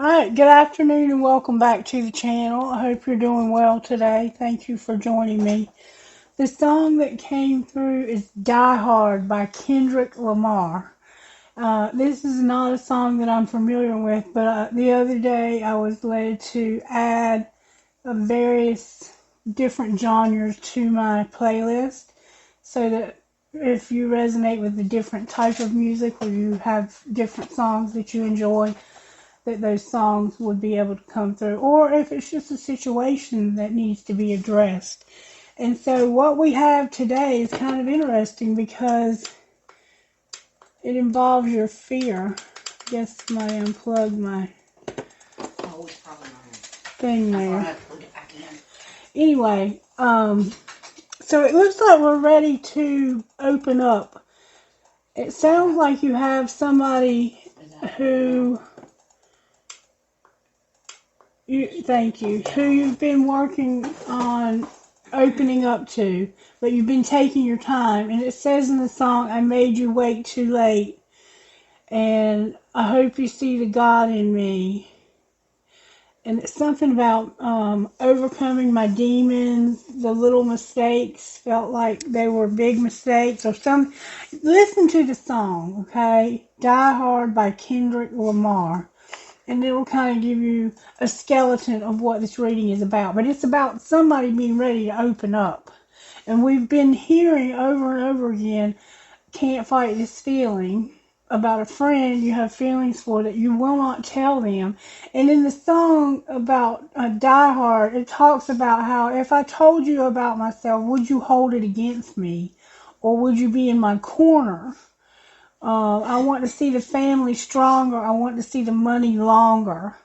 Alright, good afternoon and welcome back to the channel. I hope you're doing well today. Thank you for joining me. The song that came through is Die Hard by Kendrick Lamar. This is not a song that I'm familiar with, but the other day I was led to add various different genres to my playlist so that if you resonate with a different type of music or you have different songs that you enjoy, that those songs would be able to come through, or if it's just a situation that needs to be addressed. And so what we have today is kind of interesting because it involves your fear. I guess somebody unplugged my thing there. Anyway, so it looks like we're ready to open up. It sounds like you have somebody who who you've been working on opening up to, but you've been taking your time. And it says in the song, I made you wait too late, and I hope you see the God in me. And it's something about overcoming my demons. The little mistakes felt like they were big mistakes or some. Listen to the song, okay? Die Hard by Kendrick Lamar. And it'll kind of give you a skeleton of what this reading is about. But it's about somebody being ready to open up. And we've been hearing over and over again, can't fight this feeling, about a friend you have feelings for that you will not tell them. And in the song about Die Hard, it talks about how if I told you about myself, would you hold it against me? Or would you be in my corner? I want to see the family stronger. I want to see the money longer.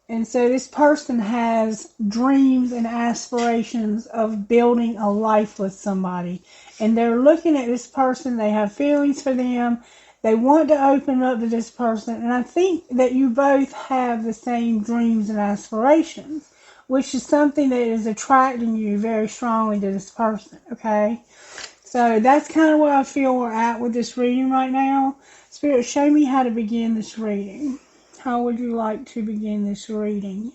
And so this person has dreams and aspirations of building a life with somebody. And they're looking at this person. They have feelings for them. They want to open up to this person. And I think that you both have the same dreams and aspirations, which is something that is attracting you very strongly to this person, okay? So that's kind of where I feel we're at with this reading right now. Spirit, show me how to begin this reading. How would you like to begin this reading?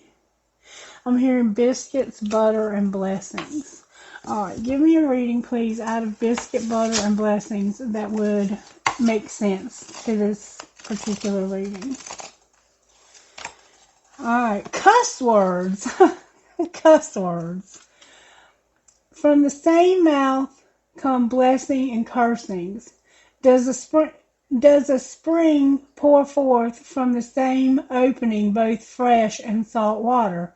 I'm hearing biscuits, butter, and blessings. Alright, give me a reading, please, out of biscuit, butter, and blessings that would make sense to this particular reading. Alright, cuss words. Cuss words. From the same mouth come blessing and cursings. Does a spring pour forth from the same opening both fresh and salt water?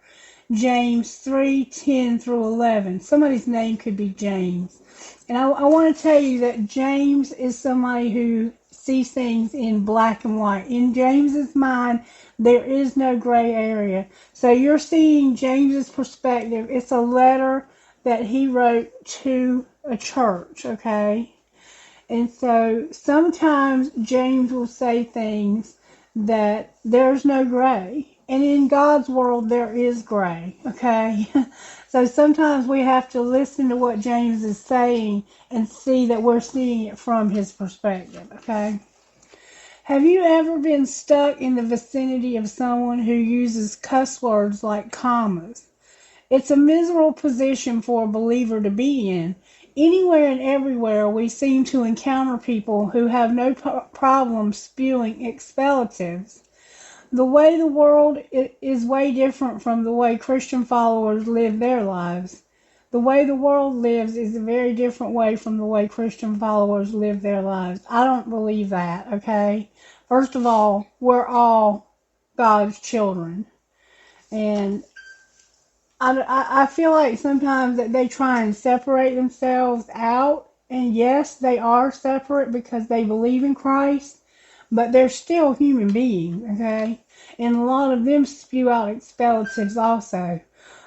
James 3:10 through 11. Somebody's name could be James. And I want to tell you that James is somebody who sees things in black and white. In James's mind, there is no gray area. So you're seeing James's perspective. It's a letter that he wrote to a church, okay? And so sometimes James will say things that there's no gray. And in God's world, there is gray, okay? So sometimes we have to listen to what James is saying and see that we're seeing it from his perspective, okay? Have you ever been stuck in the vicinity of someone who uses cuss words like commas? It's a miserable position for a believer to be in. Anywhere and everywhere we seem to encounter people who have no problem spewing expletives. The way the world is way different from the way Christian followers live their lives. The way the world lives is a very different way from the way Christian followers live their lives. I don't believe that, okay? First of all, we're all God's children. And I feel like sometimes that they try and separate themselves out. And yes, they are separate because they believe in Christ. But they're still human beings, okay? And a lot of them spew out expletives also.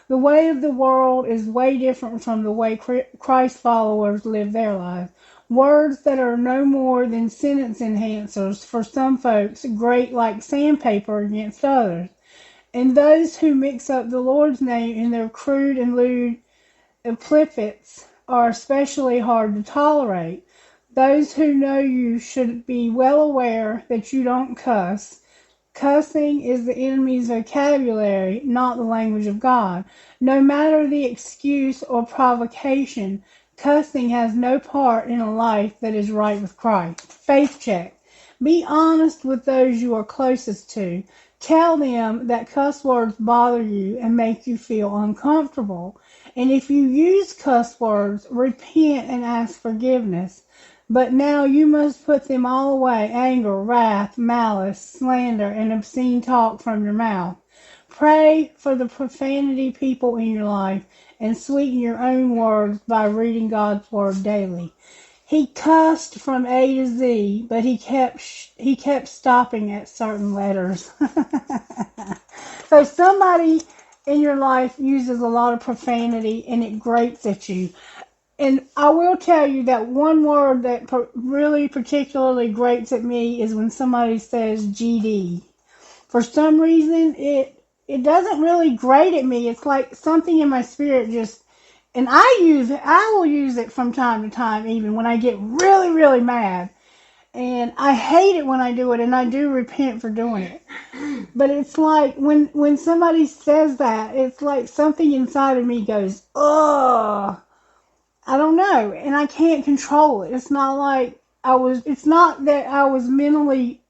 The way of the world is way different from the way Christ followers live their lives. Words that are no more than sentence enhancers for some folks grate like sandpaper against others. And those who mix up the Lord's name in their crude and lewd epithets are especially hard to tolerate. Those who know you should be well aware that you don't cuss. Cussing is the enemy's vocabulary, not the language of God. No matter the excuse or provocation, cussing has no part in a life that is right with Christ. Faith check. Be honest with those you are closest to. Tell them that cuss words bother you and make you feel uncomfortable. And if you use cuss words, repent and ask forgiveness. But now you must put them all away: anger, wrath, malice, slander, and obscene talk from your mouth. Pray for the profanity people in your life and sweeten your own words by reading God's Word daily. He cussed from A to Z, but he kept stopping at certain letters. So somebody in your life uses a lot of profanity and it grates at you. And I will tell you that one word that really particularly grates at me is when somebody says GD. For some reason, it doesn't really grate at me. It's like something in my spirit just, and I will use it from time to time, even when I get really, really mad. And I hate it when I do it, and I do repent for doing it. But it's like when somebody says that, it's like something inside of me goes, ugh. I don't know, and I can't control it. It's not that I was mentally,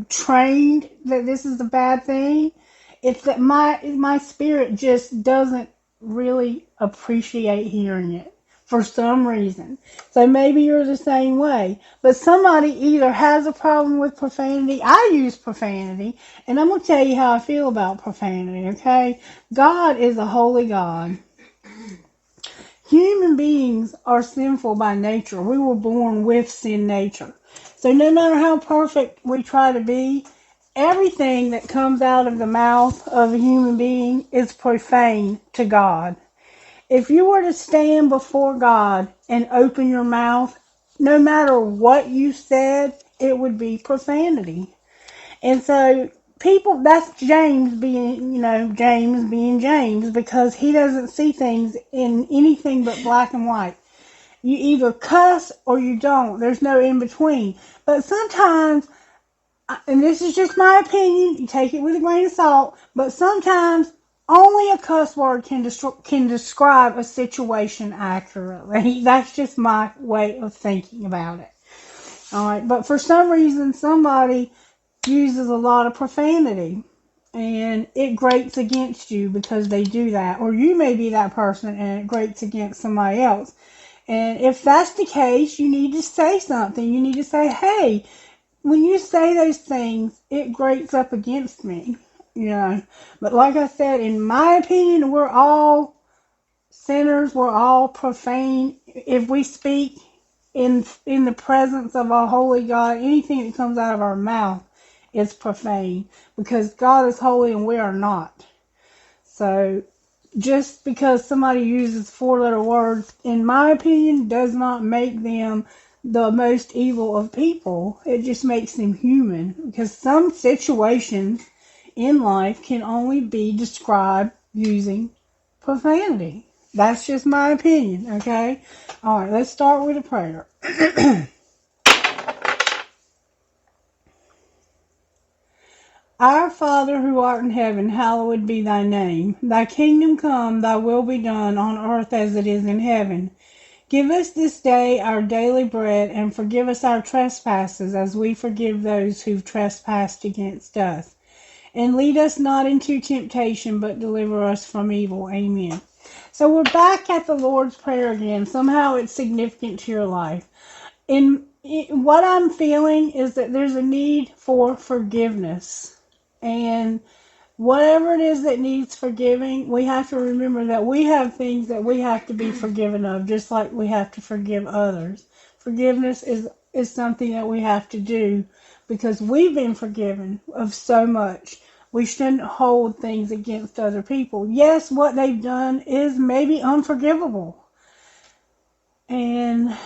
trained that this is a bad thing. It's that my spirit just doesn't really appreciate hearing it for some reason. So maybe you're the same way. But somebody either has a problem with profanity. I use profanity, and I'm going to tell you how I feel about profanity, okay? God is a holy God. Human beings are sinful by nature. We were born with sin nature. So no matter how perfect we try to be, everything that comes out of the mouth of a human being is profane to God. If you were to stand before God and open your mouth, no matter what you said, it would be profanity. And so that's James being James, because he doesn't see things in anything but black and white. You either cuss or you don't. There's no in between. But sometimes, and this is just my opinion, you take it with a grain of salt, but sometimes only a cuss word can describe a situation accurately. That's just my way of thinking about it. All right, but for some reason, somebody uses a lot of profanity, and it grates against you because they do that. Or you may be that person and it grates against somebody else. And if that's the case, you need to say something. You need to say, hey, when you say those things, it grates up against me. But like I said, in my opinion, we're all sinners. We're all profane. If we speak in the presence of our holy God, anything that comes out of our mouth is profane, because God is holy and we are not. So just because somebody uses 4-letter words, in my opinion, does not make them the most evil of people. It just makes them human, because some situations in life can only be described using profanity. That's just my opinion, okay? All right, let's start with a prayer. Our Father who art in heaven, hallowed be thy name. Thy kingdom come, thy will be done on earth as it is in heaven. Give us this day our daily bread, and forgive us our trespasses as we forgive those who've trespassed against us. And lead us not into temptation, but deliver us from evil. Amen. So we're back at the Lord's Prayer again. Somehow it's significant to your life. What I'm feeling is that there's a need for forgiveness. And whatever it is that needs forgiving, we have to remember that we have things that we have to be forgiven of, just like we have to forgive others. Forgiveness is something that we have to do because we've been forgiven of so much. We shouldn't hold things against other people. Yes, what they've done is maybe unforgivable. And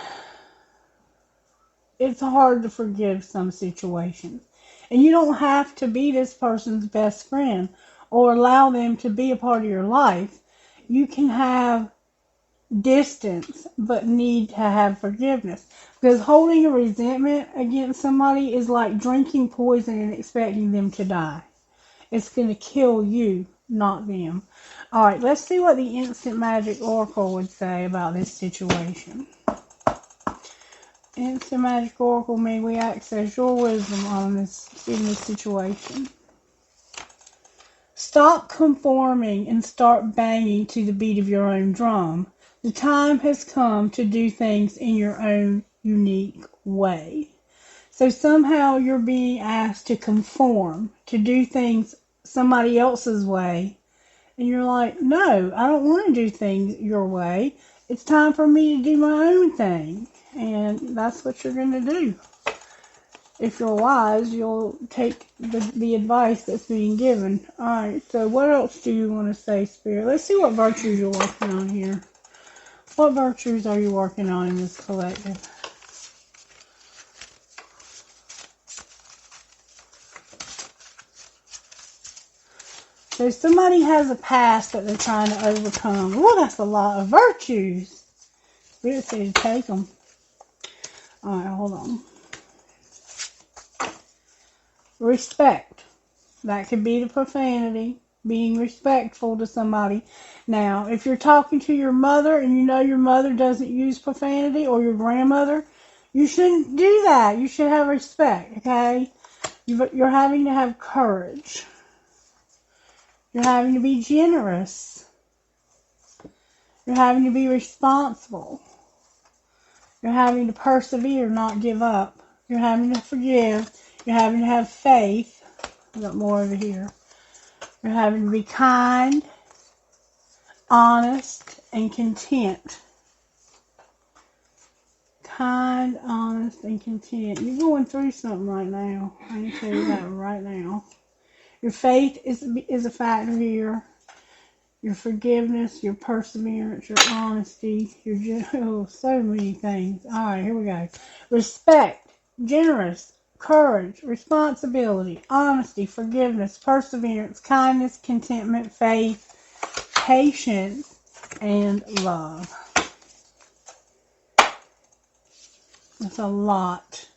it's hard to forgive some situations. And you don't have to be this person's best friend or allow them to be a part of your life. You can have distance, but need to have forgiveness. Because holding a resentment against somebody is like drinking poison and expecting them to die. It's going to kill you, not them. Alright, let's see what the Instant Magic Oracle would say about this situation. Instant Magic Oracle, may we access your wisdom on this in this situation. Stop conforming and start banging to the beat of your own drum. The time has come to do things in your own unique way. So somehow you're being asked to conform, to do things somebody else's way. And you're like, no, I don't want to do things your way. It's time for me to do my own thing. And that's what you're going to do. If you're wise, you'll take the advice that's being given. Alright, so what else do you want to say, Spirit? Let's see what virtues you're working on here. What virtues are you working on in this collective? So somebody has a past that they're trying to overcome. Oh, that's a lot of virtues. Spirit said to take them. Alright, hold on. Respect. That could be the profanity. Being respectful to somebody. Now, if you're talking to your mother and you know your mother doesn't use profanity, or your grandmother, you shouldn't do that. You should have respect, okay? You're having to have courage. You're having to be generous. You're having to be responsible. You're having to persevere, not give up. You're having to forgive. You're having to have faith. I've got more over here. You're having to be kind, honest, and content. Kind, honest, and content. You're going through something right now. I can tell you that right now. Your faith is a factor here. Your forgiveness, your perseverance, your honesty, so many things. Alright, here we go. Respect, generous, courage, responsibility, honesty, forgiveness, perseverance, kindness, contentment, faith, patience, and love. That's a lot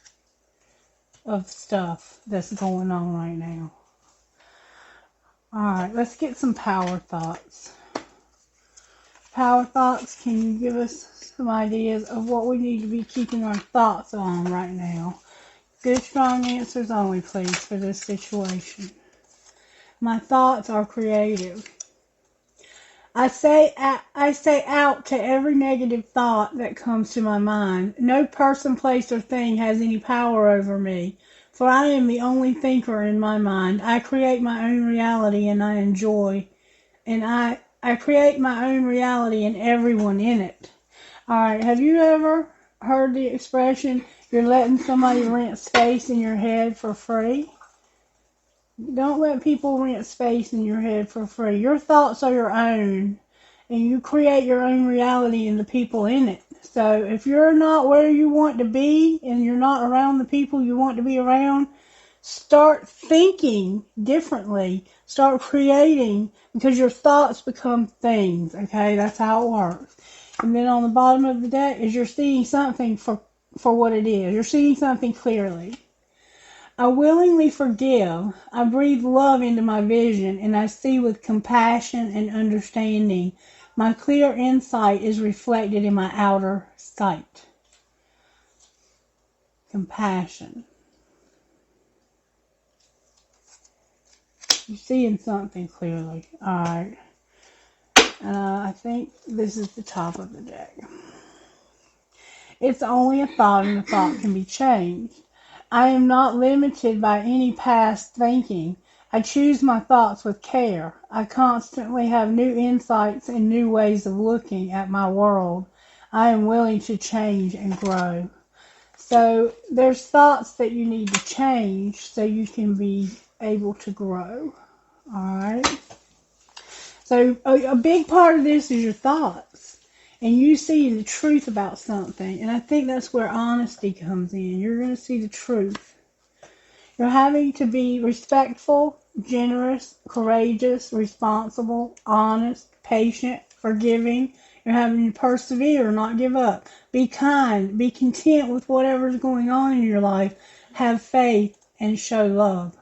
of stuff that's going on right now. Alright, let's get some power thoughts. Power thoughts, can you give us some ideas of what we need to be keeping our thoughts on right now? Good, strong answers only, please, for this situation. My thoughts are creative. I say out to every negative thought that comes to my mind. No person, place, or thing has any power over me. For I am the only thinker in my mind. I create my own reality and I enjoy. And I create my own reality and everyone in it. Alright, have you ever heard the expression, you're letting somebody rent space in your head for free? Don't let people rent space in your head for free. Your thoughts are your own. And you create your own reality and the people in it. So if you're not where you want to be and you're not around the people you want to be around, start thinking differently. Start creating, because your thoughts become things. Okay, that's how it works. And then on the bottom of the deck is you're seeing something for what it is. You're seeing something clearly. I willingly forgive. I breathe love into my vision, and I see with compassion and understanding. My clear insight is reflected in my outer sight. Compassion. You're seeing something clearly. Alright. I think this is the top of the deck. It's only a thought, and a thought can be changed. I am not limited by any past thinking. I choose my thoughts with care. I constantly have new insights and new ways of looking at my world. I am willing to change and grow. So there's thoughts that you need to change so you can be able to grow. Alright? So a big part of this is your thoughts. And you see the truth about something. And I think that's where honesty comes in. You're going to see the truth. You're having to be respectful, generous, courageous, responsible, honest, patient, forgiving. You're having to persevere, not give up. Be kind. Be content with whatever's going on in your life. Have faith and show love.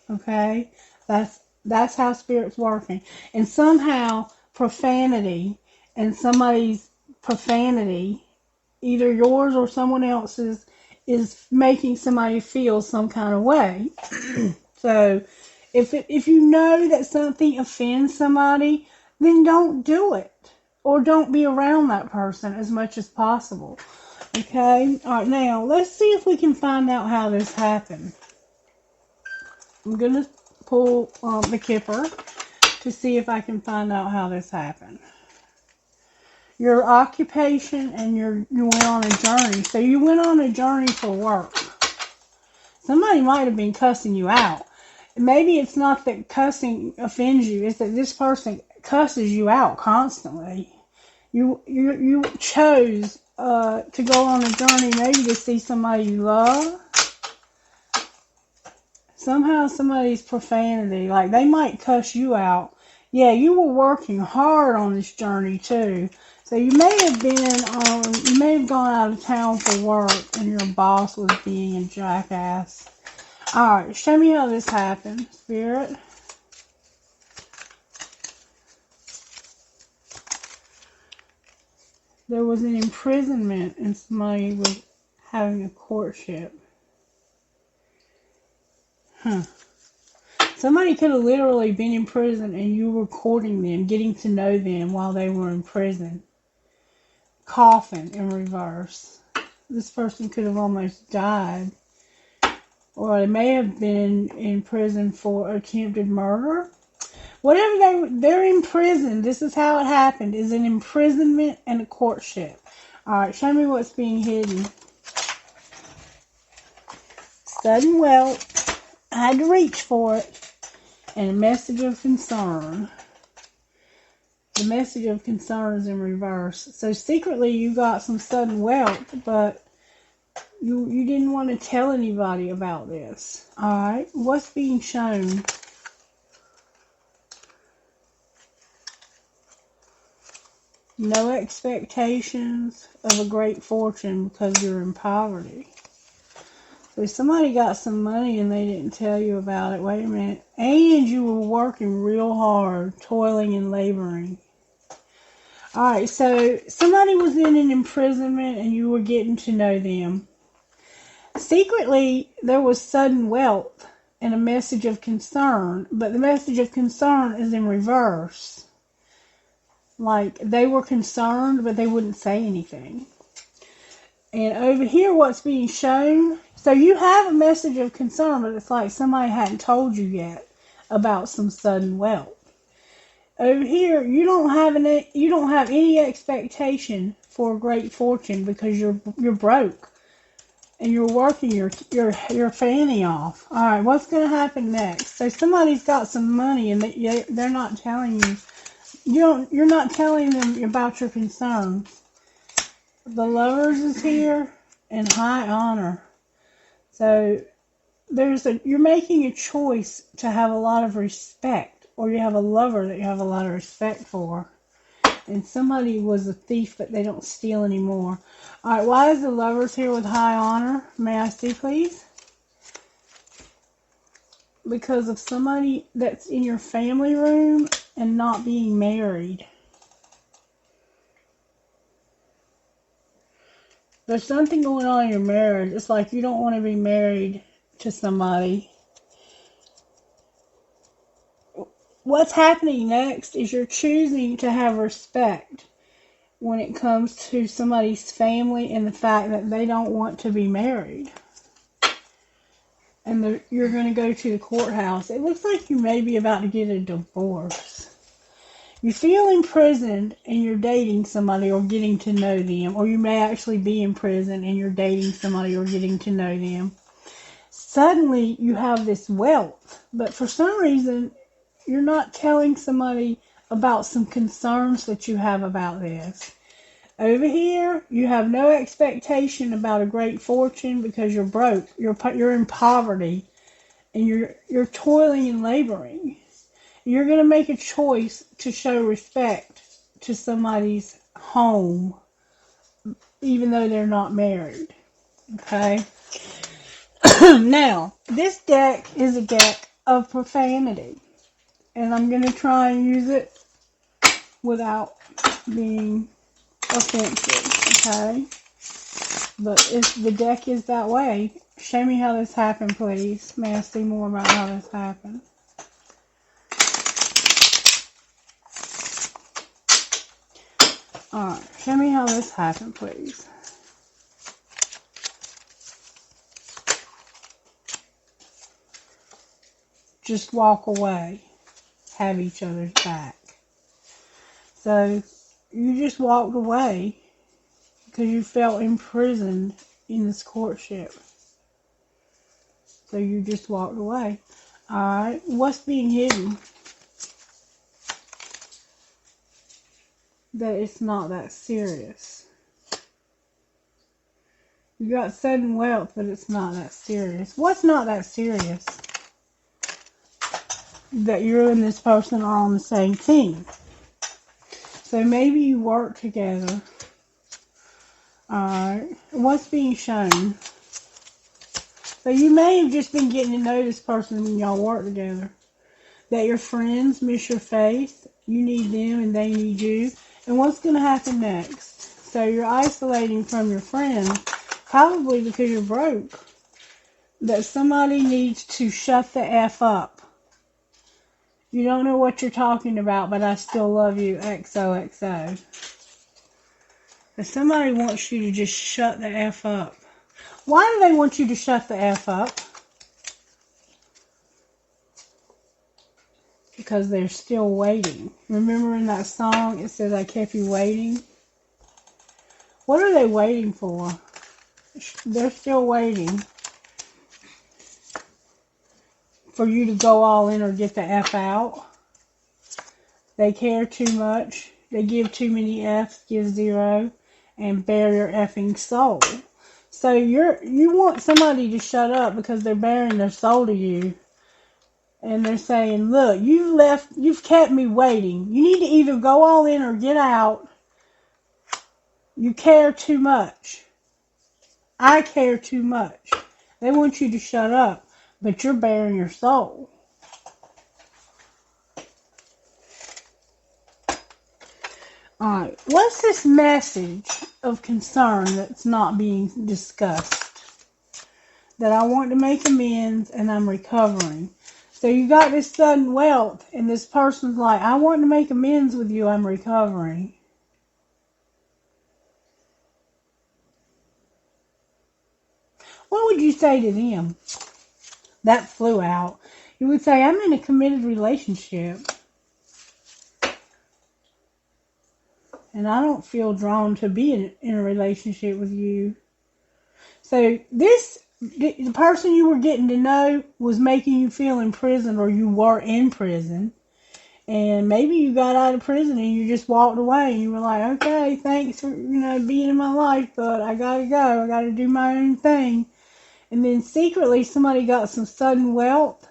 Okay? That's how Spirit's working. And somehow profanity and somebody's profanity, either yours or someone else's, is making somebody feel some kind of way. So if you know that something offends somebody, then don't do it. Or don't be around that person as much as possible. Okay? Alright, now let's see if we can find out how this happened. I'm going to pull the Kipper to see if I can find out how this happened. Your occupation and you went on a journey. So you went on a journey for work. Somebody might have been cussing you out. Maybe it's not that cussing offends you. It's that this person cusses you out constantly. You chose to go on a journey maybe to see somebody you love. Somehow somebody's profanity, like they might cuss you out. Yeah, you were working hard on this journey too. So you may have gone out of town for work and your boss was being a jackass. Alright, show me how this happened, Spirit. There was an imprisonment and somebody was having a courtship. Somebody could have literally been in prison and you were courting them, getting to know them while they were in prison. Coffin in reverse. This person could have almost died. Or they may have been in prison for attempted murder. Whatever they're in prison. This is how it happened. Is an imprisonment and a courtship. Alright, show me what's being hidden. Sudden wealth. I had to reach for it. And a message of concern. The message of concern is in reverse. So secretly you got some sudden wealth, but you didn't want to tell anybody about this. Alright, what's being shown? No expectations of a great fortune because you're in poverty. So somebody got some money and they didn't tell you about it. Wait a minute. And you were working real hard, toiling and laboring. Alright, so somebody was in an imprisonment and you were getting to know them. Secretly, there was sudden wealth and a message of concern, but the message of concern is in reverse. Like, they were concerned, but they wouldn't say anything. And over here, what's being shown, so you have a message of concern, but it's like somebody hadn't told you yet about some sudden wealth. Over here, you don't have any expectation for a great fortune because you're broke. And you're working your fanny off. All right, what's going to happen next? So somebody's got some money and they're not telling you. You're not telling them about your concerns. The Lovers is here and high honor. So you're making a choice to have a lot of respect, or you have a lover that you have a lot of respect for. And somebody was a thief, but they don't steal anymore. Alright, why is the Lovers here with high honor? May I see, please? Because of somebody that's in your family room and not being married. There's something going on in your marriage. It's like you don't want to be married to somebody. What's happening next is you're choosing to have respect when it comes to somebody's family and the fact that they don't want to be married. And you're going to go to the courthouse. It looks like you may be about to get a divorce. You feel imprisoned and you're dating somebody or getting to know them. Or you may actually be in prison and you're dating somebody or getting to know them. Suddenly you have this wealth. But for some reason, you're not telling somebody about some concerns that you have about this. Over here, you have no expectation about a great fortune because you're broke. You're in poverty. And you're toiling and laboring. You're going to make a choice to show respect to somebody's home, even though they're not married. Okay? Now, this deck is a deck of profanity. And I'm going to try and use it without being offensive. Okay? But if the deck is that way, show me how this happened, please. May I see more about how this happened? Alright, show me how this happened, please. Just walk away. Have each other's back. So, you just walked away because you felt imprisoned in this courtship. So you just walked away. Alright, what's being hidden? That it's not that serious. You got sudden wealth, but it's not that serious. What's not that serious? That you and this person are on the same team. So maybe you work together. Alright, what's being shown? So you may have just been getting to know this person when y'all work together. That your friends miss your face. You need them and they need you. And what's going to happen next? So you're isolating from your friends, probably because you're broke. That somebody needs to shut the F up. You don't know what you're talking about, but I still love you, XOXO. That somebody wants you to just shut the F up. Why do they want you to shut the F up? Because they're still waiting. Remember in that song, it says, I kept you waiting? What are they waiting for? They're still waiting for you to go all in or get the F out. They care too much. They give too many F's, give zero, and bare your effing soul. So you want somebody to shut up because they're bearing their soul to you. And they're saying, look, you've kept me waiting. You need to either go all in or get out. You care too much. I care too much. They want you to shut up, but you're bearing your soul. Alright, what's this message of concern that's not being discussed? That I want to make amends and I'm recovering. So you got this sudden wealth and this person's like, I want to make amends with you, I'm recovering. What would you say to them? That flew out. You would say, I'm in a committed relationship. And I don't feel drawn to be in a relationship with you. So the person you were getting to know was making you feel imprisoned, or you were in prison. And maybe you got out of prison and you just walked away and you were like, okay, thanks for, being in my life, but I gotta go. I gotta do my own thing. And then secretly somebody got some sudden wealth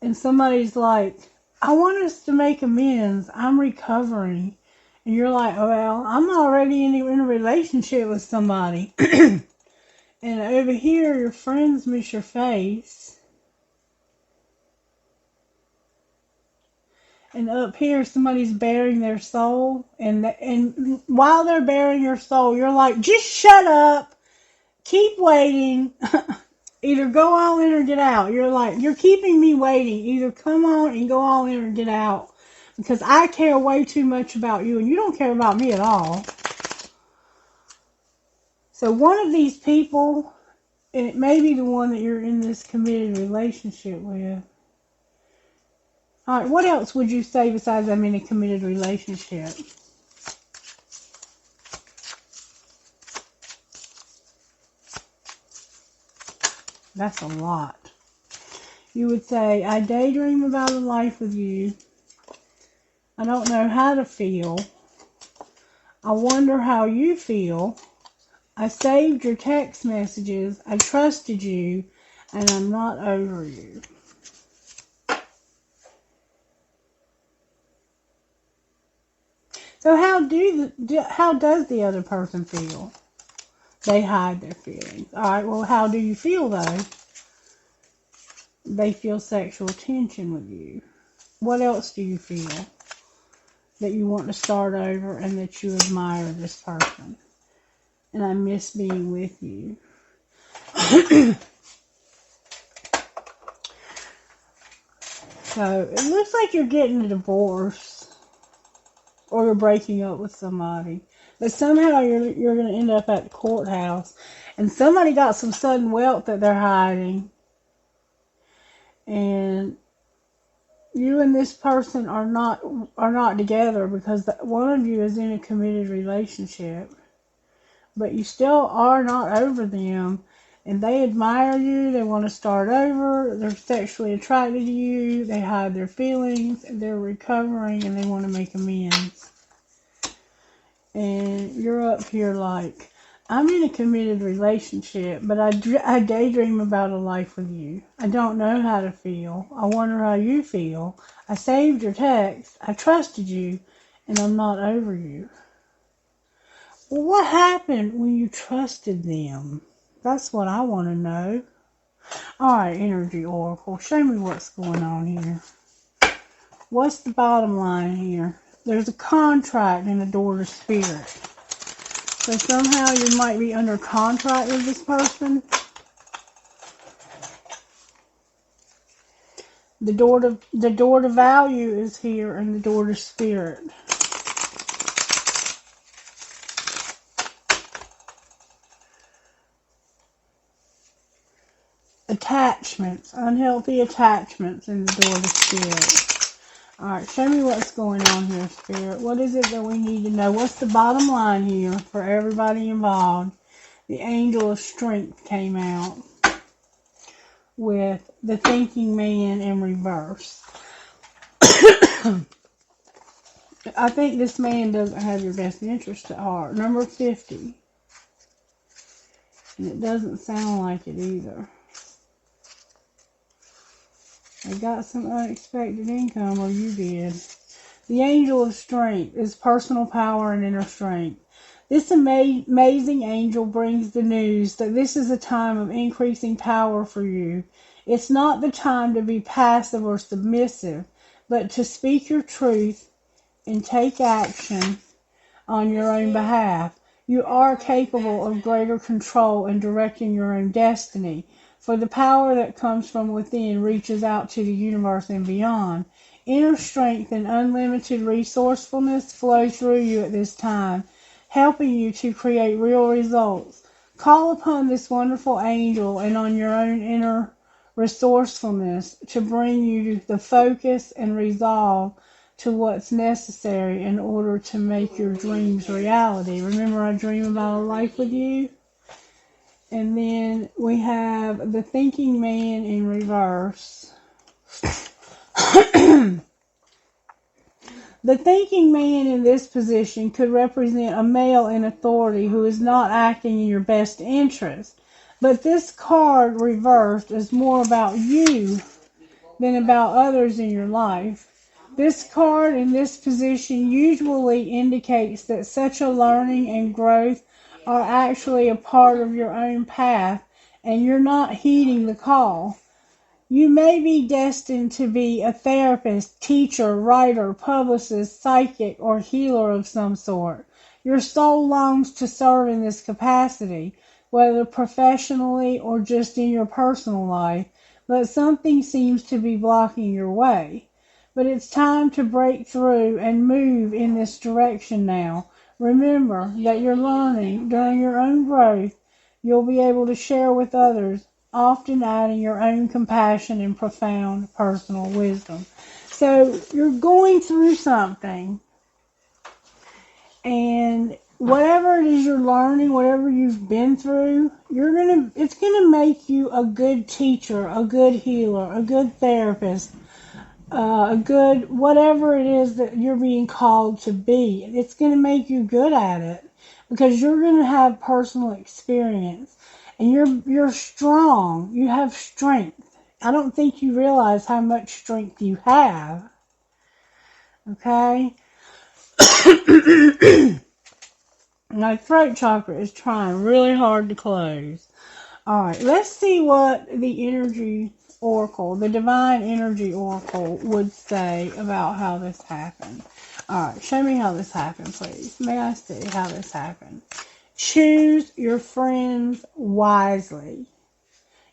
and somebody's like, I want us to make amends. I'm recovering. And you're like, well, I'm already in a relationship with somebody. And over here, your friends miss your face. And up here, somebody's bearing their soul. And while they're bearing your soul, you're like, just shut up. Keep waiting. Either go all in or get out. You're like, you're keeping me waiting. Either come on and go all in or get out. Because I care way too much about you and you don't care about me at all. So one of these people, and it may be the one that you're in this committed relationship with. Alright, what else would you say besides I'm in a committed relationship? That's a lot. You would say, I daydream about a life with you. I don't know how to feel. I wonder how you feel. I saved your text messages. I trusted you. And I'm not over you. So So how does the other person feel? They hide their feelings. All right, well, how do you feel, though? They feel sexual tension with you. What else do you feel? That you want to start over and that you admire this person. And I miss being with you. So, it looks like you're getting a divorce. Or you're breaking up with somebody. But somehow you're going to end up at the courthouse. And somebody got some sudden wealth that they're hiding. And you and this person are not together because one of you is in a committed relationship. But you still are not over them. And they admire you. They want to start over. They're sexually attracted to you. They hide their feelings. They're recovering and they want to make amends. And you're up here like, I'm in a committed relationship, but I daydream about a life with you. I don't know how to feel. I wonder how you feel. I saved your text. I trusted you, and I'm not over you. Well, what happened when you trusted them? That's what I want to know. Alright, Energy Oracle, show me what's going on here. What's the bottom line here? There's a contract and a door to spirit. So somehow you might be under contract with this person. The door to value is here and the door to spirit. Attachments, unhealthy attachments in the door to spirit. Alright, show me what's going on here, Spirit. What is it that we need to know? What's the bottom line here for everybody involved? The Angel of Strength came out with the Thinking Man in reverse. I think this man doesn't have your best interest at heart. Number 50. And it doesn't sound like it either. They got some unexpected income, or you did. The Angel of Strength is personal power and inner strength. This amazing angel brings the news that this is a time of increasing power for you. It's not the time to be passive or submissive, but to speak your truth and take action on your own behalf. You are capable of greater control and directing your own destiny, for the power that comes from within reaches out to the universe and beyond. Inner strength and unlimited resourcefulness flow through you at this time, helping you to create real results. Call upon this wonderful angel and on your own inner resourcefulness to bring you the focus and resolve to what's necessary in order to make your dreams reality. Remember, I dream about a life with you. And then we have the Thinking Man in reverse. The Thinking Man in this position could represent a male in authority who is not acting in your best interest. But this card reversed is more about you than about others in your life. This card in this position usually indicates that such a learning and growth are actually a part of your own path, and you're not heeding the call. You may be destined to be a therapist, teacher, writer, publicist, psychic, or healer of some sort. Your soul longs to serve in this capacity, whether professionally or just in your personal life, but something seems to be blocking your way. But it's time to break through and move in this direction now. Remember that you're learning during your own growth. You'll be able to share with others, often adding your own compassion and profound personal wisdom. So you're going through something, and whatever it is you're learning, whatever you've been through, it's gonna make you a good teacher, a good healer, a good therapist, a good whatever it is that you're being called to be. It's gonna make you good at it because you're gonna have personal experience. And you're strong. You have strength. I don't think you realize how much strength you have. Okay? My throat chakra is trying really hard to close. Alright, let's see what the energy oracle, the divine energy oracle, would say about how this happened. Alright, show me how this happened, please. May I see how this happened? Choose your friends wisely.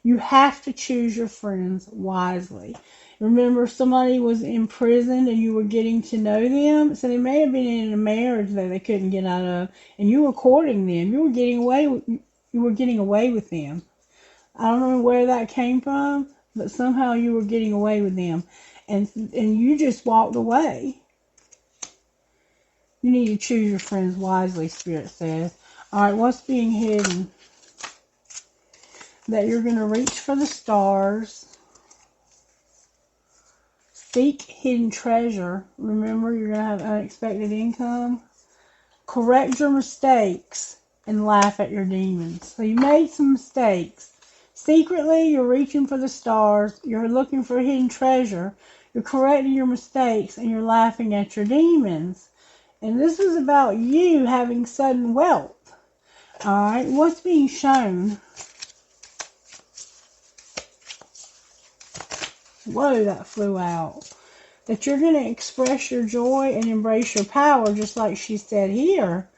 You have to choose your friends wisely. Remember, somebody was imprisoned and you were getting to know them. So they may have been in a marriage that they couldn't get out of, and you were courting them. You were getting away with them. I don't know where that came from, but somehow you were getting away with them, and you just walked away. You need to choose your friends wisely, Spirit says. All right, what's being hidden? That you're going to reach for the stars. Seek hidden treasure. Remember, you're going to have unexpected income. Correct your mistakes and laugh at your demons. So you made some mistakes. Secretly, you're reaching for the stars. You're looking for hidden treasure. You're correcting your mistakes and you're laughing at your demons. And this is about you having sudden wealth. Alright, what's being shown? Whoa, that flew out. That you're going to express your joy and embrace your power, just like she said here,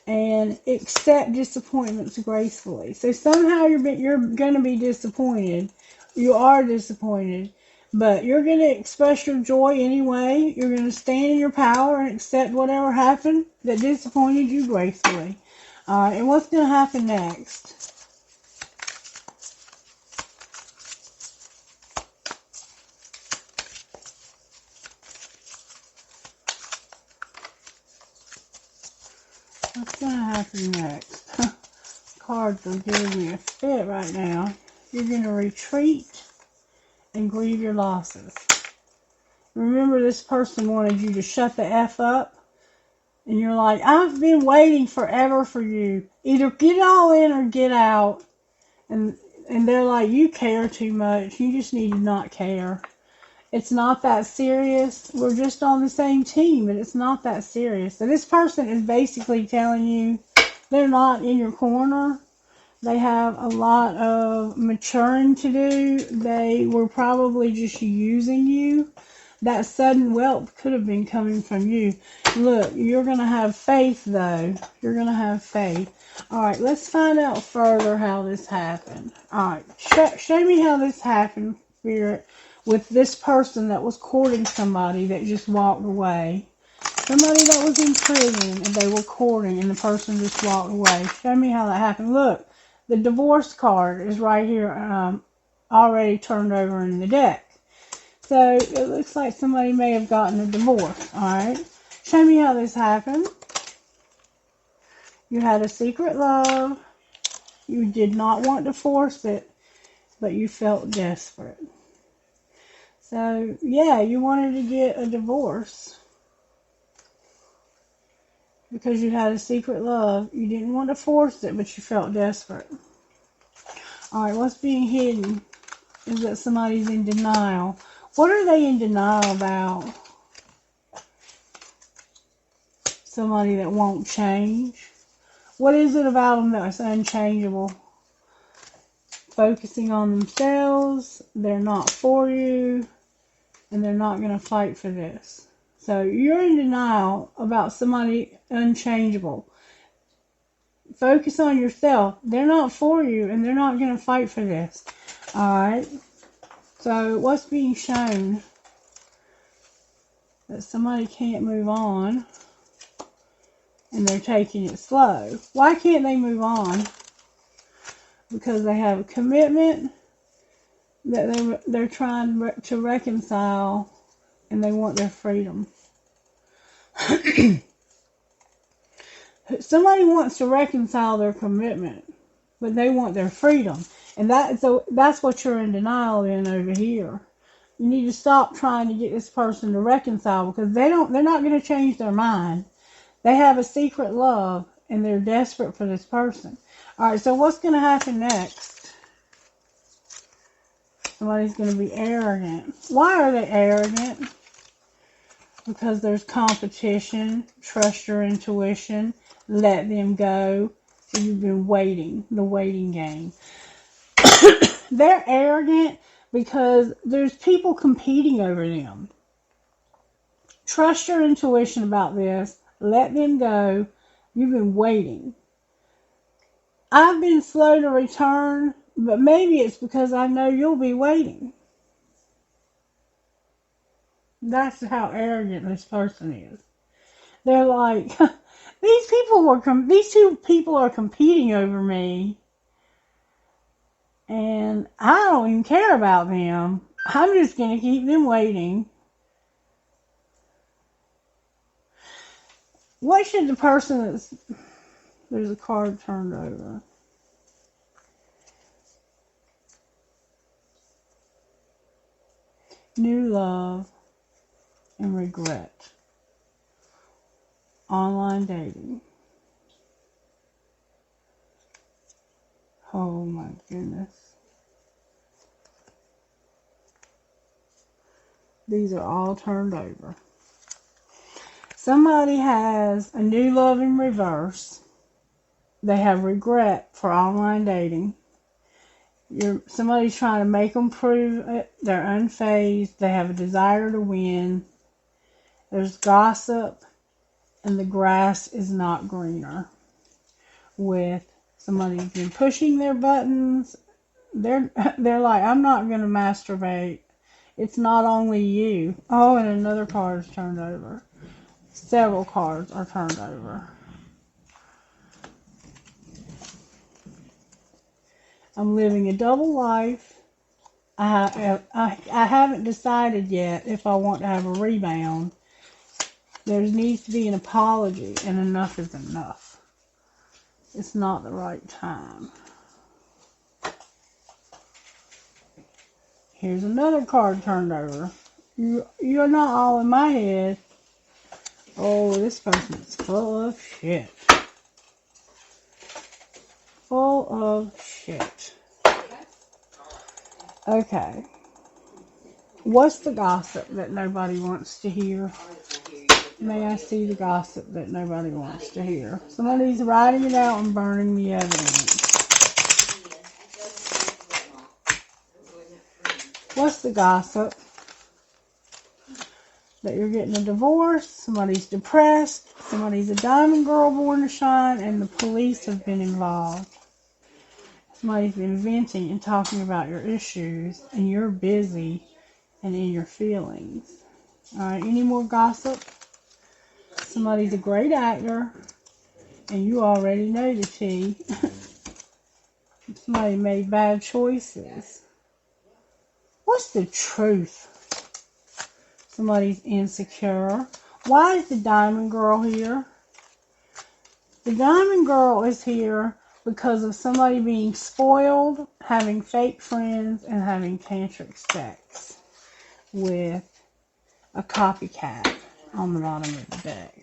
and accept disappointments gracefully. So somehow you're going to be disappointed. You are disappointed, but you're going to express your joy anyway. You're going to stand in your power and accept whatever happened that disappointed you gracefully. All right, and what's going to happen next? What's going to happen next? Cards are giving me a fit right now. You're going to retreat and grieve your losses. Remember, this person wanted you to shut the F up. And you're like, I've been waiting forever for you. Either get all in or get out. And they're like, you care too much. You just need to not care. It's not that serious. We're just on the same team, but it's not that serious. So this person is basically telling you they're not in your corner. They have a lot of maturing to do. They were probably just using you. That sudden wealth could have been coming from you. Look, you're going to have faith, though. You're going to have faith. All right, let's find out further how this happened. All right, show me how this happened, Spirit, with this person that was courting somebody that just walked away. Somebody that was in prison and they were courting and the person just walked away. Show me how that happened. Look, the divorce card is right here, already turned over in the deck. So it looks like somebody may have gotten a divorce. Alright, show me how this happened. You had a secret love. You did not want to force it, but you felt desperate. So, yeah, you wanted to get a divorce because you had a secret love. You didn't want to force it, but you felt desperate. Alright, what's being hidden is that somebody's in denial. What are they in denial about? Somebody that won't change. What is it about them that's unchangeable? Focusing on themselves. They're not for you. And they're not going to fight for this. So you're in denial about somebody unchangeable. Focus on yourself. They're not for you and they're not going to fight for this. Alright. So what's being shown? That somebody can't move on. And they're taking it slow. Why can't they move on? Because they have a commitment that they're trying to reconcile, and they want their freedom. Somebody wants to reconcile their commitment, but they want their freedom, and that's what you're in denial in over here. You need to stop trying to get this person to reconcile, because they're not going to change their mind. They have a secret love, and they're desperate for this person. Alright, so what's going to happen next? Somebody's going to be arrogant. Why are they arrogant? because there's competition. Trust your intuition. Let them go. So you've been waiting, the waiting game. They're arrogant because there's people competing over them. Trust your intuition about this. Let them go. You've been waiting. I've been slow to return, but maybe it's because I know you'll be waiting. That's how arrogant this person is. They're like, these two people are competing over me, and I don't even care about them. I'm just going to keep them waiting. What should the person that's... There's a card turned over. New love and regret. Online dating. Oh my goodness. These are all turned over. Somebody has a new love in reverse. They have regret for online dating. Somebody's trying to make them prove it. They're unfazed. They have a desire to win. There's gossip, and the grass is not greener. With somebody's been pushing their buttons. They're like, I'm not going to masturbate. It's not only you. Oh, and another card is turned over. Several cards are turned over. I'm living a double life. I haven't decided yet if I want to have a rebound. There needs to be an apology, and enough is enough. It's not the right time. Here's another card turned over. You're not all in my head. Oh, this person's full of shit. Full of shit. Okay. What's the gossip that nobody wants to hear? May I see the gossip that nobody wants to hear? Somebody's writing it out and burning the evidence. What's the gossip? That you're getting a divorce, somebody's depressed, somebody's a diamond girl born to shine, and the police have been involved. Somebody's been venting and talking about your issues, and you're busy and in your feelings. Alright, any more gossip? Somebody's a great actor, and you already know the tea. Somebody made bad choices. What's the truth? Somebody's insecure. Why is the diamond girl here? The diamond girl is here because of somebody being spoiled, having fake friends, and having tantric sex with a copycat on the bottom of the deck.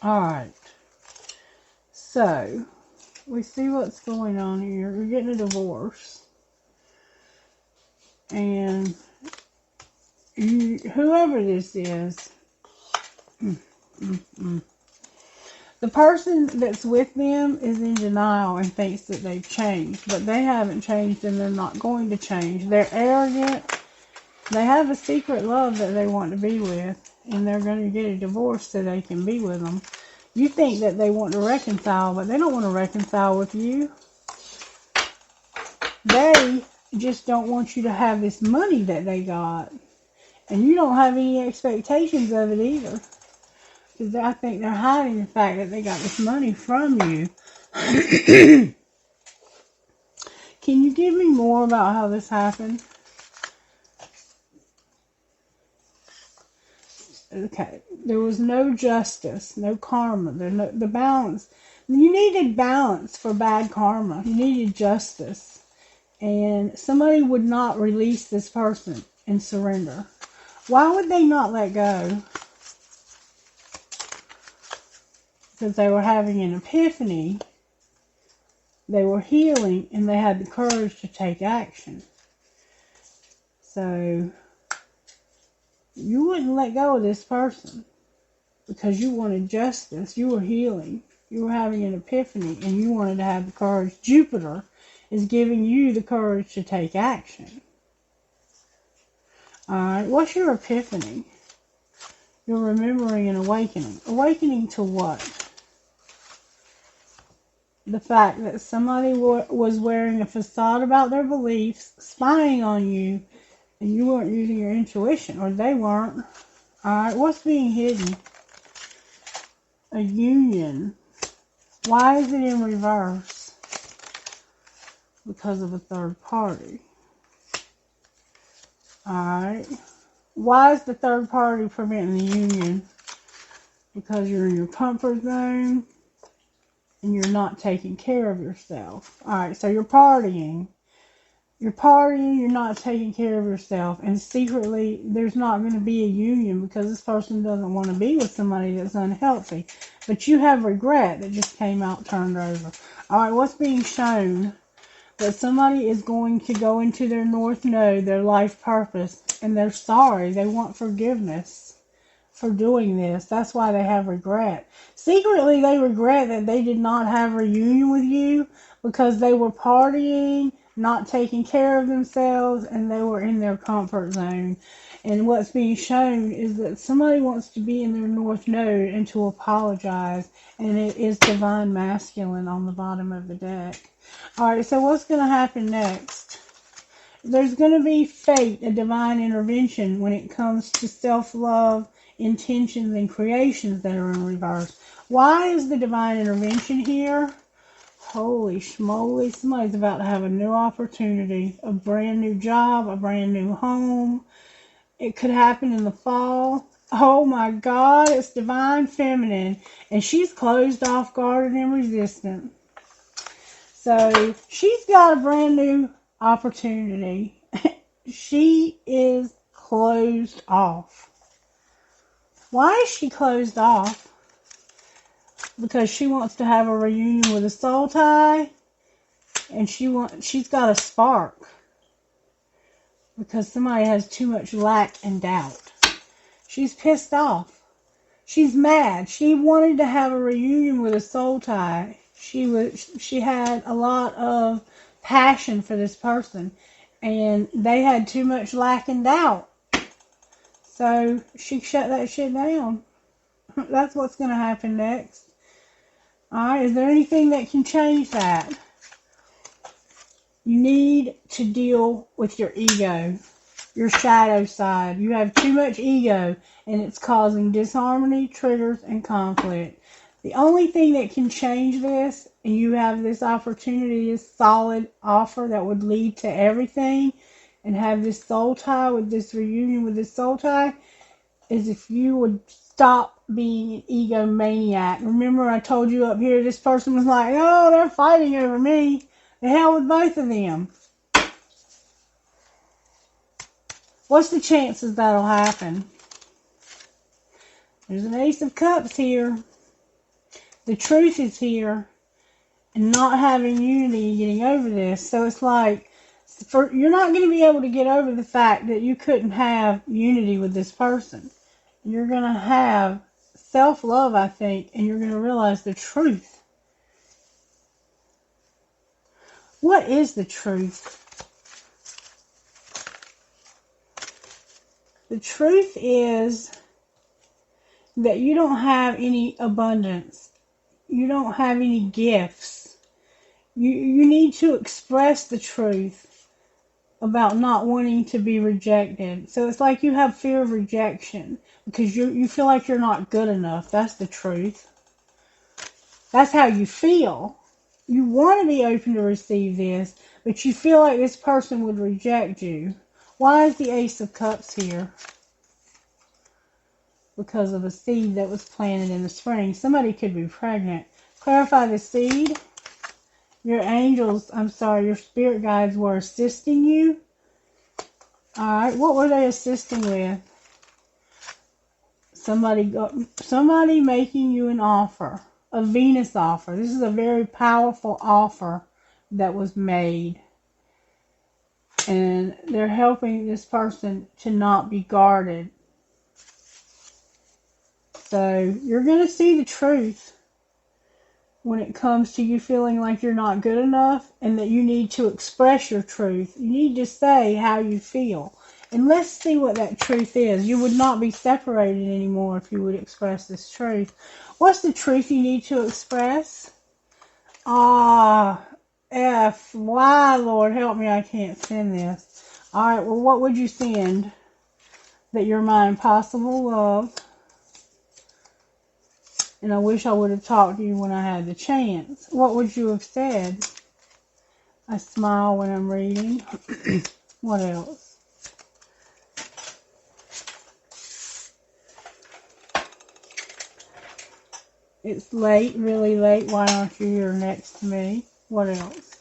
Alright. So, we see what's going on here. You're getting a divorce. And whoever this is, the person that's with them is in denial and thinks that they've changed, but they haven't changed and they're not going to change. They're arrogant. They have a secret love that they want to be with, and they're going to get a divorce so they can be with them. You think that they want to reconcile, but they don't want to reconcile with you. They just don't want you to have this money that they got. And you don't have any expectations of it either. Because I think they're hiding the fact that they got this money from you. Can you give me more about how this happened? Okay. There was no justice, no karma. The balance. You needed balance for bad karma. You needed justice. And somebody would not release this person and surrender. Why would they not let go? Because they were having an epiphany. They were healing, and they had the courage to take action. So, You wouldn't let go of this person because you wanted justice. You were healing. You were having an epiphany, and you wanted to have the courage. Jupiter is giving you the courage to take action. Alright, what's your epiphany? You're remembering an awakening. Awakening to what? The fact that somebody was wearing a facade about their beliefs, spying on you, and you weren't using your intuition, or they weren't. Alright, what's being hidden? A union. Why is it in reverse? Because of a third party. Alright. Why is the third party preventing the union? Because you're in your comfort zone and you're not taking care of yourself. Alright, so you're partying. You're partying, you're not taking care of yourself, and secretly there's not going to be a union because this person doesn't want to be with somebody that's unhealthy. But you have regret that just came out turned over. Alright, what's being shown? That somebody is going to go into their North Node, their life purpose, and they're sorry. They want forgiveness for doing this. That's why they have regret. Secretly, they regret that they did not have a reunion with you because they were partying, not taking care of themselves, and they were in their comfort zone. And what's being shown is that somebody wants to be in their North Node and to apologize, and it is Divine Masculine on the bottom of the deck. Alright, so what's going to happen next? There's going to be fate, a divine intervention when it comes to self-love, intentions, and creations that are in reverse. Why is the divine intervention here? Holy schmoly, somebody's about to have a new opportunity, a brand new job, a brand new home. It could happen in the fall. Oh my God, it's divine feminine, and she's closed off, guarded, and resistant. So she's got a brand new opportunity. She is closed off. Why is she closed off? Because she wants to have a reunion with a soul tie, and she's got a spark. Because somebody has too much lack and doubt. She's pissed off. She's mad. She wanted to have a reunion with a soul tie. She had a lot of passion for this person, and they had too much lack and doubt. So she shut that shit down. That's what's going to happen next. Alright, is there anything that can change that? You need to deal with your ego, your shadow side. You have too much ego, and it's causing disharmony, triggers, and conflict. The only thing that can change this, and you have this opportunity, this solid offer that would lead to everything, and have this soul tie with this reunion with this soul tie, is if you would stop being an egomaniac. Remember I told you up here this person was like, oh, they're fighting over me. The hell with both of them. What's the chances that'll happen? There's an Ace of Cups here. The truth is here. And not having unity and getting over this. So it's like, you're not going to be able to get over the fact that you couldn't have unity with this person. You're going to have self-love, I think, and you're going to realize the truth. What is the truth? The truth is that you don't have any abundance. You don't have any gifts. You need to express the truth about not wanting to be rejected. So it's like you have fear of rejection because you feel like you're not good enough. That's the truth. That's how you feel. You want to be open to receive this, but you feel like this person would reject you. Why is the Ace of Cups here? Because of a seed that was planted in the spring. Somebody could be pregnant. Clarify the seed. Your angels, your spirit guides were assisting you. Alright, what were they assisting with? Somebody making you an offer. A Venus offer. This is a very powerful offer that was made. And they're helping this person to not be guarded. So you're going to see the truth when it comes to you feeling like you're not good enough and that you need to express your truth. You need to say how you feel. And let's see what that truth is. You would not be separated anymore if you would express this truth. What's the truth you need to express? Why, Lord, help me, I can't send this. Alright, well, what would you send? That you're my impossible love. And I wish I would have talked to you when I had the chance. What would you have said? I smile when I'm reading. What else? It's late, really late. Why aren't you here next to me? What else?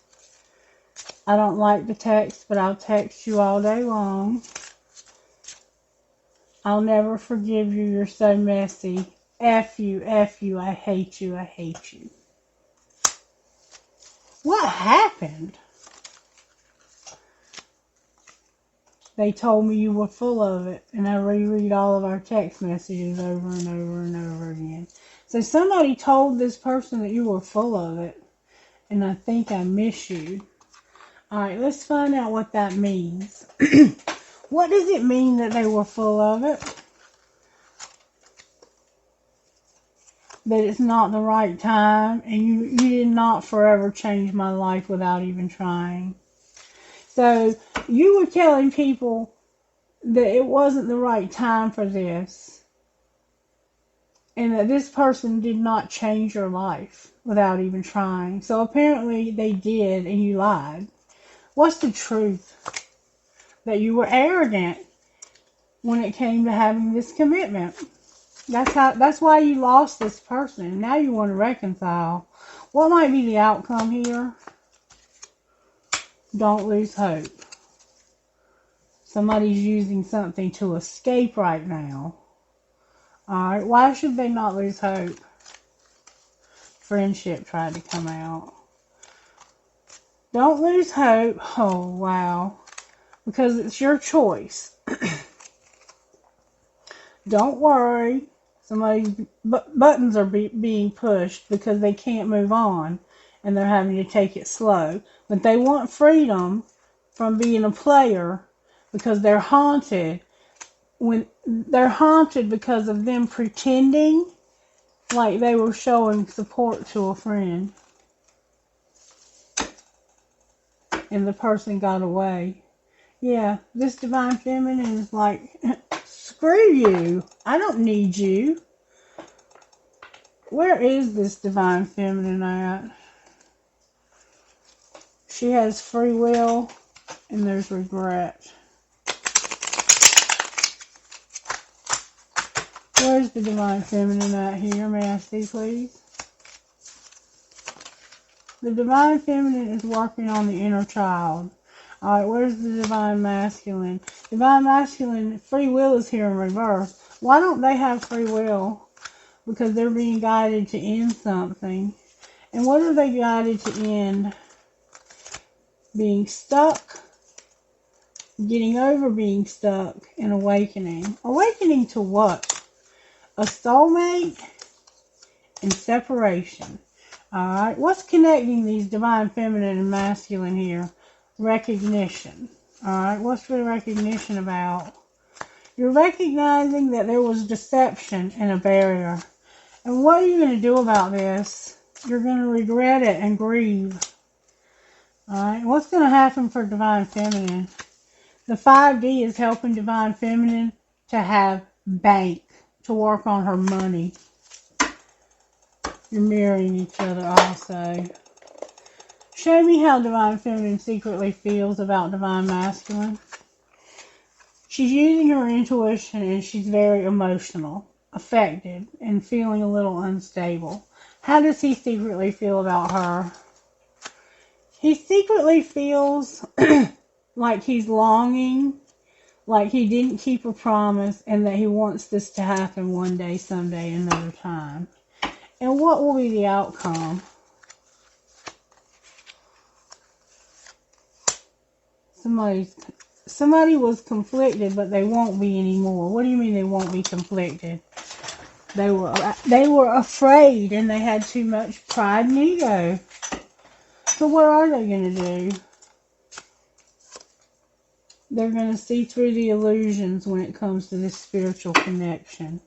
I don't like to text, but I'll text you all day long. I'll never forgive you. You're so messy. F you, I hate you, I hate you. What happened? They told me you were full of it, and I reread all of our text messages over and over and over again. So somebody told this person that you were full of it, and I think I miss you. Alright, let's find out what that means. What does it mean that they were full of it? That it's not the right time, and you did not forever change my life without even trying. So you were telling people that it wasn't the right time for this, and that this person did not change your life without even trying. So apparently they did, and you lied. What's the truth? That you were arrogant when it came to having this commitment. That's why you lost this person. Now you want to reconcile. What might be the outcome here? Don't lose hope. Somebody's using something to escape right now. Alright, why should they not lose hope? Friendship tried to come out. Don't lose hope. Oh, wow. Because it's your choice. Don't worry. Somebody's buttons are being pushed because they can't move on. And they're having to take it slow. But they want freedom from being a player because they're haunted. When they're haunted because of them pretending like they were showing support to a friend. And the person got away. Yeah, this divine feminine is like, screw you. I don't need you. Where is this divine feminine at? She has free will and there's regret. Where's the divine feminine at here? May I see, please? The divine feminine is working on the inner child. Alright, where's the divine masculine? Divine masculine, free will is here in reverse. Why don't they have free will? Because they're being guided to end something. And what are they guided to end? Being stuck, getting over being stuck, and awakening. Awakening to what? A soulmate and separation. Alright, what's connecting these divine feminine and masculine here? Recognition. Alright, what's the recognition about? You're recognizing that there was deception and a barrier. And what are you going to do about this? You're going to regret it and grieve. Alright, what's going to happen for divine feminine? The 5D is helping divine feminine to have bank, to work on her money. You're mirroring each other also. Show me how divine feminine secretly feels about divine masculine. She's using her intuition and she's very emotional, affected, and feeling a little unstable. How does he secretly feel about her? He secretly feels like he's longing, like he didn't keep a promise, and that he wants this to happen one day, someday, another time. And what will be the outcome? Somebody was conflicted, but they won't be anymore. What do you mean they won't be conflicted? They were afraid, and they had too much pride and ego. So what are they going to do? They're going to see through the illusions when it comes to this spiritual connection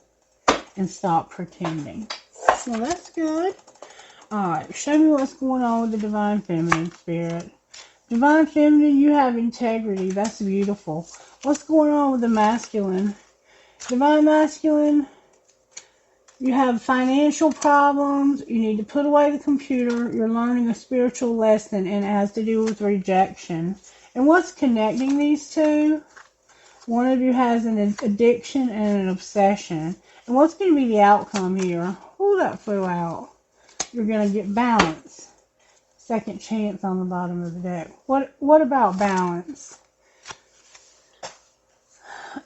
and stop pretending. Well, that's good. Alright, show me what's going on with the Divine Feminine Spirit. Divine Feminine, you have integrity. That's beautiful. What's going on with the Masculine? Divine Masculine, you have financial problems. You need to put away the computer. You're learning a spiritual lesson, and it has to do with rejection. And what's connecting these two? One of you has an addiction and an obsession. And what's going to be the outcome here? Oh, that flew out. You're going to get balance. Second chance on the bottom of the deck. What about balance?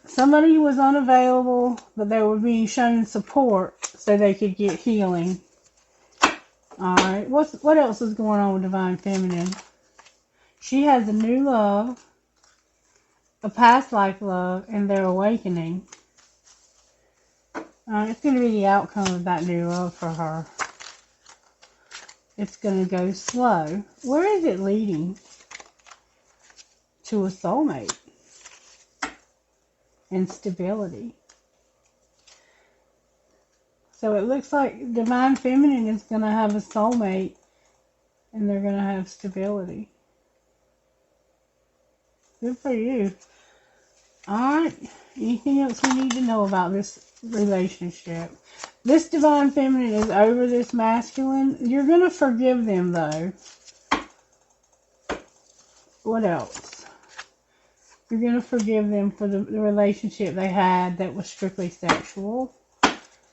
Somebody was unavailable, but they were being shown support so they could get healing. Alright, what else is going on with Divine Feminine? She has a new love, a past life love, and they're awakening. It's going to be the outcome of that new love for her. It's going to go slow. Where is it leading? To a soulmate. And stability. So it looks like Divine Feminine is going to have a soulmate. And they're going to have stability. Good for you. Alright. Anything else we need to know about this relationship? This Divine Feminine is over this Masculine. You're going to forgive them, though. What else? You're going to forgive them for the relationship they had that was strictly sexual.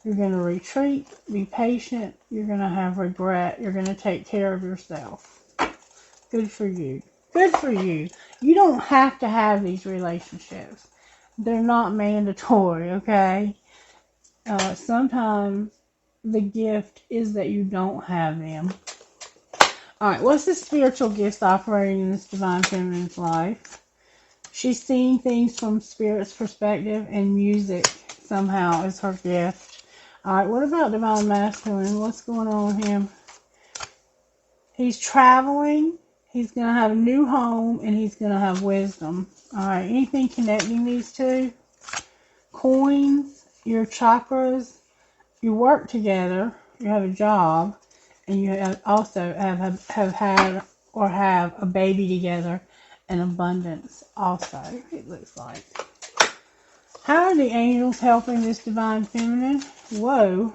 You're going to retreat, be patient. You're going to have regret. You're going to take care of yourself. Good for you. Good for you. You don't have to have these relationships. They're not mandatory, okay? Sometimes the gift is that you don't have them. Alright, what's the spiritual gifts operating in this Divine Feminine's life? She's seeing things from Spirit's perspective, and music somehow is her gift. Alright, what about Divine Masculine? What's going on with him? He's traveling. He's going to have a new home, and he's going to have wisdom. Alright, anything connecting these two? Coins, your chakras, you work together, you have a job, and you also have had or have a baby together, and abundance also, it looks like. How are the angels helping this Divine Feminine? Whoa.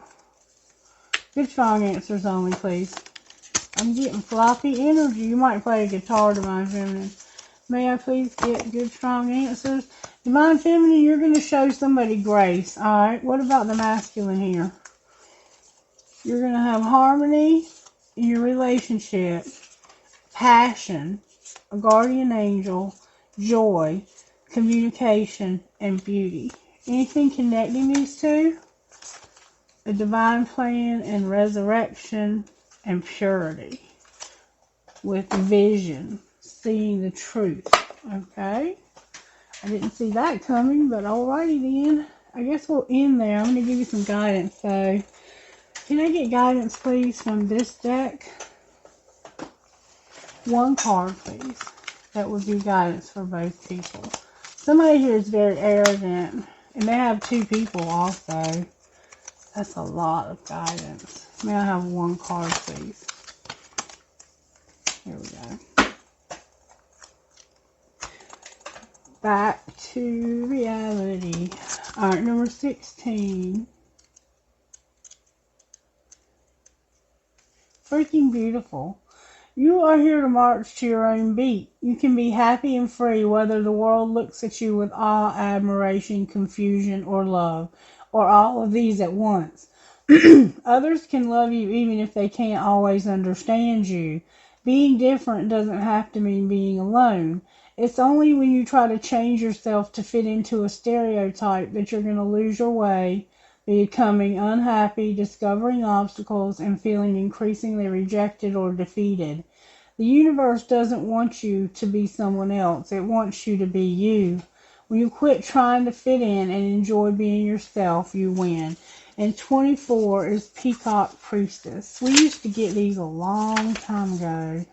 Good strong answers only, please. I'm getting floppy energy. You might play a guitar, Divine Feminine. May I please get good strong answers? Divine Feminine, you're going to show somebody grace. Alright, what about the Masculine here? You're going to have harmony in your relationship, passion, a guardian angel, joy, communication, and beauty. Anything connecting these two? A divine plan and resurrection and purity. With vision, seeing the truth. Okay? I didn't see that coming, but alrighty then. I guess we'll end there. I'm going to give you some guidance, though. Can I get guidance, please, from this deck? One card, please. That would be guidance for both people. Somebody here is very arrogant, and they have two people also. That's a lot of guidance. May I have one card, please? Here we go. Back to reality. Alright, number 16. Freaking beautiful. You are here to march to your own beat. You can be happy and free whether the world looks at you with awe, admiration, confusion, or love, or all of these at once. Others can love you even if they can't always understand you. Being different doesn't have to mean being alone. It's only when you try to change yourself to fit into a stereotype that you're going to lose your way, becoming unhappy, discovering obstacles, and feeling increasingly rejected or defeated. The universe doesn't want you to be someone else. It wants you to be you. When you quit trying to fit in and enjoy being yourself, you win. And 24 is Peacock Priestess. We used to get these a long time ago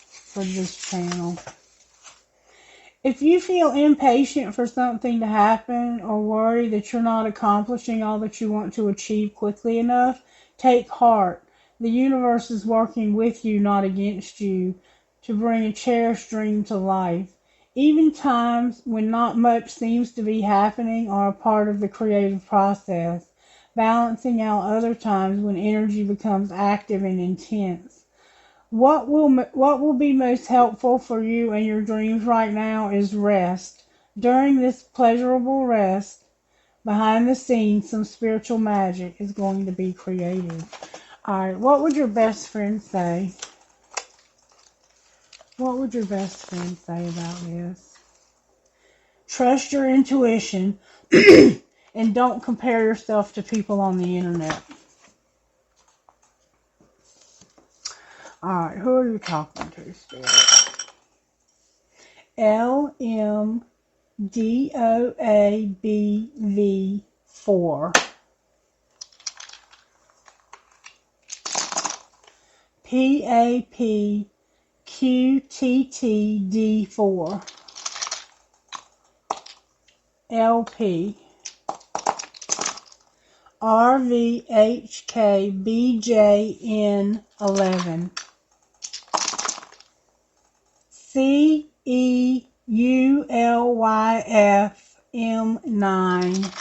for this channel. If you feel impatient for something to happen or worry that you're not accomplishing all that you want to achieve quickly enough, take heart. The universe is working with you, not against you, to bring a cherished dream to life. Even times when not much seems to be happening are a part of the creative process, balancing out other times when energy becomes active and intense. What will be most helpful for you and your dreams right now is rest. During this pleasurable rest, behind the scenes, some spiritual magic is going to be created. Alright, what would your best friend say? What would your best friend say about this? Trust your intuition and don't compare yourself to people on the internet. Alright, who are you talking to, Spirit? LMDOABV4. PAPQTTD4. LP. RVHKBJN11. CEULYFM9.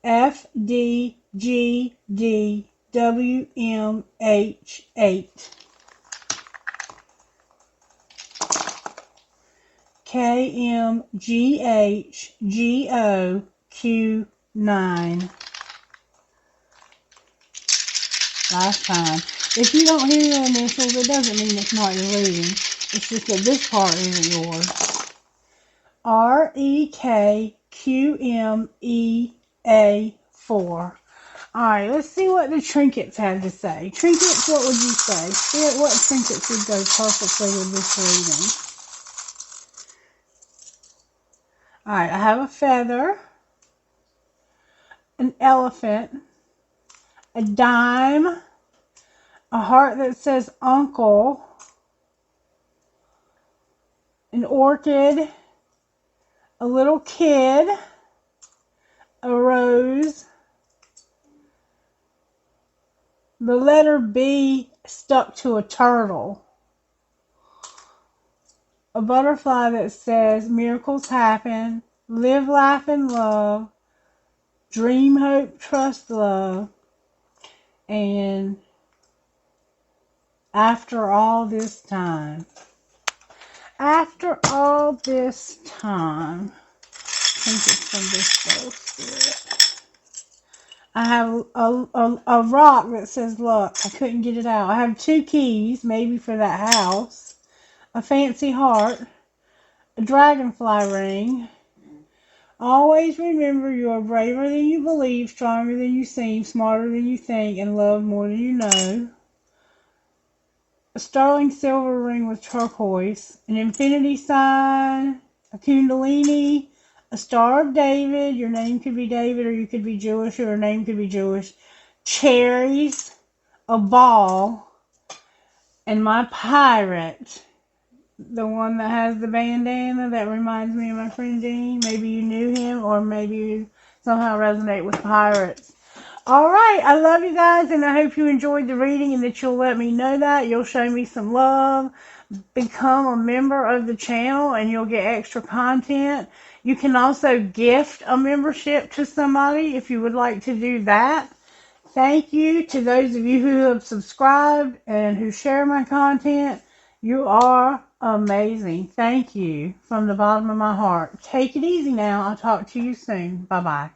FDGDWMH8. KMGHGOQ9. Last time. If you don't hear your initials, it doesn't mean it's not your reading. It's just that this part isn't yours. REKQMEA4. Alright, let's see what the trinkets have to say. Trinkets, what would you say? Spirit, what trinkets would go perfectly with this reading? Alright, I have a feather, an elephant, a dime, a heart that says uncle, an orchid, a little kid, a rose, the letter B stuck to a turtle, a butterfly that says miracles happen, live, laugh, and love, dream, hope, trust, love, and after all this time. After all this time. I think it's from this soul spirit. I have a rock that says luck. I couldn't get it out. I have 2 keys, maybe for that house. A fancy heart. A dragonfly ring. Always remember you are braver than you believe, stronger than you seem, smarter than you think, and loved more than you know. A sterling silver ring with turquoise. An infinity sign. A kundalini. A Star of David. Your name could be David, or you could be Jewish, or your name could be Jewish. Cherries. A ball. And my pirate. The one that has the bandana that reminds me of my friend Dean. Maybe you knew him, or maybe you somehow resonate with pirates. Alright, I love you guys, and I hope you enjoyed the reading and that you'll let me know that. You'll show me some love. Become a member of the channel and you'll get extra content. You can also gift a membership to somebody if you would like to do that. Thank you to those of you who have subscribed and who share my content. You are amazing. Thank you from the bottom of my heart. Take it easy now. I'll talk to you soon. Bye-bye.